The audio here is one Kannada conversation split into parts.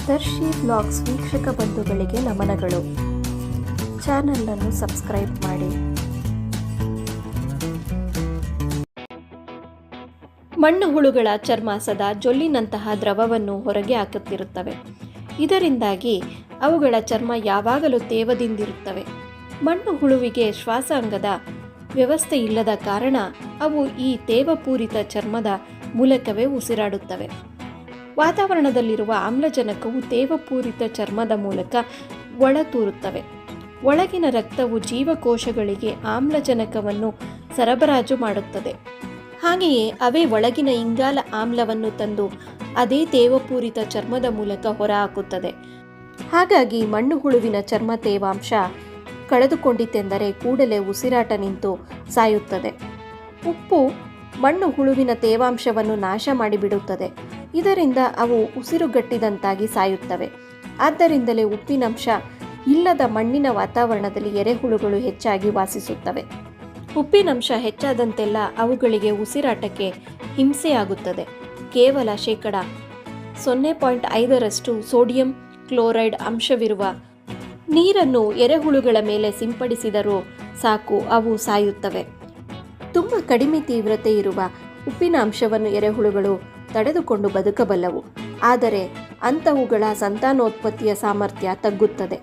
ದರ್ಶಿ ಬ್ಲಾಗ್ಸ್ ವೀಕ್ಷಕ ಬಂಧುಗಳಿಗೆ ನಮನಗಳು. ಚಾನಲನ್ನು ಸಬ್ಸ್ಕ್ರೈಬ್ ಮಾಡಿ. ಮಣ್ಣು ಹುಳುಗಳ ಚರ್ಮ ಸದಾ ಜೊಲ್ಲಿನಂತಹ ದ್ರವವನ್ನು ಹೊರಗೆ ಹಾಕುತ್ತಿರುತ್ತವೆ. ಇದರಿಂದಾಗಿ ಅವುಗಳ ಚರ್ಮ ಯಾವಾಗಲೂ ತೇವದಿಂದಿರುತ್ತವೆ. ಮಣ್ಣು ಹುಳುವಿಗೆ ಶ್ವಾಸಾಂಗದ ವ್ಯವಸ್ಥೆ ಇಲ್ಲದ ಕಾರಣ ಅವು ಈ ತೇವಪೂರಿತ ಚರ್ಮದ ಮೂಲಕವೇ ಉಸಿರಾಡುತ್ತವೆ. ವಾತಾವರಣದಲ್ಲಿರುವ ಆಮ್ಲಜನಕವು ತೇವಪೂರಿತ ಚರ್ಮದ ಮೂಲಕ ಒಳತೂರುತ್ತವೆ. ಒಳಗಿನ ರಕ್ತವು ಜೀವಕೋಶಗಳಿಗೆ ಆಮ್ಲಜನಕವನ್ನು ಸರಬರಾಜು ಮಾಡುತ್ತದೆ. ಹಾಗೆಯೇ ಅವೇ ಒಳಗಿನ ಇಂಗಾಲ ಆಮ್ಲವನ್ನು ತಂದು ಅದೇ ತೇವಪೂರಿತ ಚರ್ಮದ ಮೂಲಕ ಹೊರಹಾಕುತ್ತದೆ. ಹಾಗಾಗಿ ಮಣ್ಣು ಹುಳುವಿನ ಚರ್ಮ ತೇವಾಂಶ ಕಳೆದುಕೊಂಡಿತೆಂದರೆ ಕೂಡಲೇ ಉಸಿರಾಟ ನಿಂತು ಸಾಯುತ್ತದೆ. ಉಪ್ಪು ಮಣ್ಣು ಹುಳುವಿನ ತೇವಾಂಶವನ್ನು ನಾಶ ಮಾಡಿಬಿಡುತ್ತದೆ. ಇದರಿಂದ ಅವು ಉಸಿರುಗಟ್ಟಿದಂತಾಗಿ ಸಾಯುತ್ತವೆ. ಆದ್ದರಿಂದಲೇ ಉಪ್ಪಿನಂಶ ಇಲ್ಲದ ಮಣ್ಣಿನ ವಾತಾವರಣದಲ್ಲಿ ಎರೆಹುಳುಗಳು ಹೆಚ್ಚಾಗಿ ವಾಸಿಸುತ್ತವೆ. ಉಪ್ಪಿನಂಶ ಹೆಚ್ಚಾದಂತೆಲ್ಲ ಅವುಗಳಿಗೆ ಉಸಿರಾಟಕ್ಕೆ ಹಿಂಸೆಯಾಗುತ್ತದೆ. ಕೇವಲ 0.5% ಸೋಡಿಯಂ ಕ್ಲೋರೈಡ್ ಅಂಶವಿರುವ ನೀರನ್ನು ಎರೆಹುಳುಗಳ ಮೇಲೆ ಸಿಂಪಡಿಸಿದರೂ ಸಾಕು, ಅವು ಸಾಯುತ್ತವೆ. ತುಂಬ ಕಡಿಮೆ ತೀವ್ರತೆ ಇರುವ ಉಪ್ಪಿನ ಅಂಶವನ್ನು ಎರೆಹುಳುಗಳು ತಡೆದುಕೊಂಡು ಬದುಕಬಲ್ಲವು. ಆದರೆ ಅಂಥವುಗಳ ಸಂತಾನೋತ್ಪತ್ತಿಯ ಸಾಮರ್ಥ್ಯ ತಗ್ಗುತ್ತದೆ.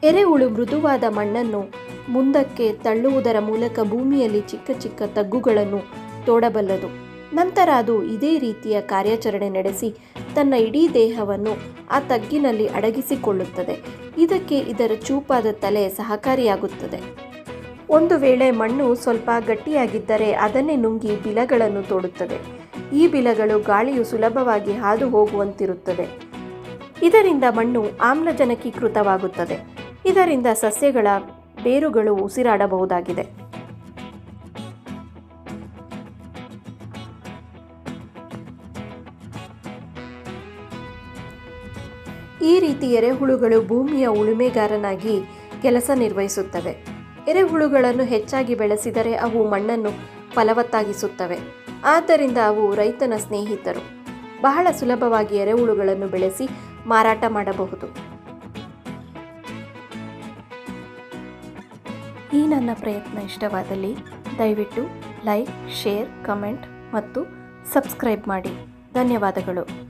ಎರೆಹುಳು ಮೃದುವಾದ ಮಣ್ಣನ್ನು ಮುಂದಕ್ಕೆ ತಳ್ಳುವುದರ ಮೂಲಕ ಭೂಮಿಯಲ್ಲಿ ಚಿಕ್ಕ ಚಿಕ್ಕ ತಗ್ಗುಗಳನ್ನು ತೋಡಬಲ್ಲದು. ನಂತರ ಅದು ಇದೇ ರೀತಿಯ ಕಾರ್ಯಾಚರಣೆ ನಡೆಸಿ ತನ್ನ ಇಡೀ ದೇಹವನ್ನು ಆ ತಗ್ಗಿನಲ್ಲಿ ಅಡಗಿಸಿಕೊಳ್ಳುತ್ತದೆ. ಇದಕ್ಕೆ ಇದರ ಚೂಪಾದ ತಲೆ ಸಹಕಾರಿಯಾಗುತ್ತದೆ. ಒಂದು ವೇಳೆ ಮಣ್ಣು ಸ್ವಲ್ಪ ಗಟ್ಟಿಯಾಗಿದ್ದರೆ ಅದನ್ನೇ ನುಂಗಿ ಬಿಲಗಳನ್ನು ತೋಡುತ್ತದೆ. ಈ ಬಿಲಗಳು ಗಾಳಿಯು ಸುಲಭವಾಗಿ ಹಾದು ಹೋಗುವಂತಿರುತ್ತದೆ. ಇದರಿಂದ ಮಣ್ಣು ಆಮ್ಲಜನಕೀಕೃತವಾಗುತ್ತದೆ. ಇದರಿಂದ ಸಸ್ಯಗಳ ಬೇರುಗಳು ಉಸಿರಾಡಬಹುದಾಗಿದೆ. ಈ ರೀತಿ ಎರೆಹುಳುಗಳು ಭೂಮಿಯ ಉಳುಮೆಗಾರನಾಗಿ ಕೆಲಸ ನಿರ್ವಹಿಸುತ್ತವೆ. ಎರೆಹುಳುಗಳನ್ನು ಹೆಚ್ಚಾಗಿ ಬೆಳೆಸಿದರೆ ಅವು ಮಣ್ಣನ್ನು ಫಲವತ್ತಾಗಿಸುತ್ತವೆ. ಆದ್ದರಿಂದ ಅವು ರೈತನ ಸ್ನೇಹಿತರು. ಬಹಳ ಸುಲಭವಾಗಿ ಎರೆಹುಳುಗಳನ್ನು ಬೆಳೆಸಿ ಮಾರಾಟ ಮಾಡಬಹುದು. ಈ ನನ್ನ ಪ್ರಯತ್ನ ಇಷ್ಟವಾದಲ್ಲಿ ದಯವಿಟ್ಟು ಲೈಕ್, ಶೇರ್, ಕಮೆಂಟ್ ಮತ್ತು ಸಬ್ಸ್ಕ್ರೈಬ್ ಮಾಡಿ. ಧನ್ಯವಾದಗಳು.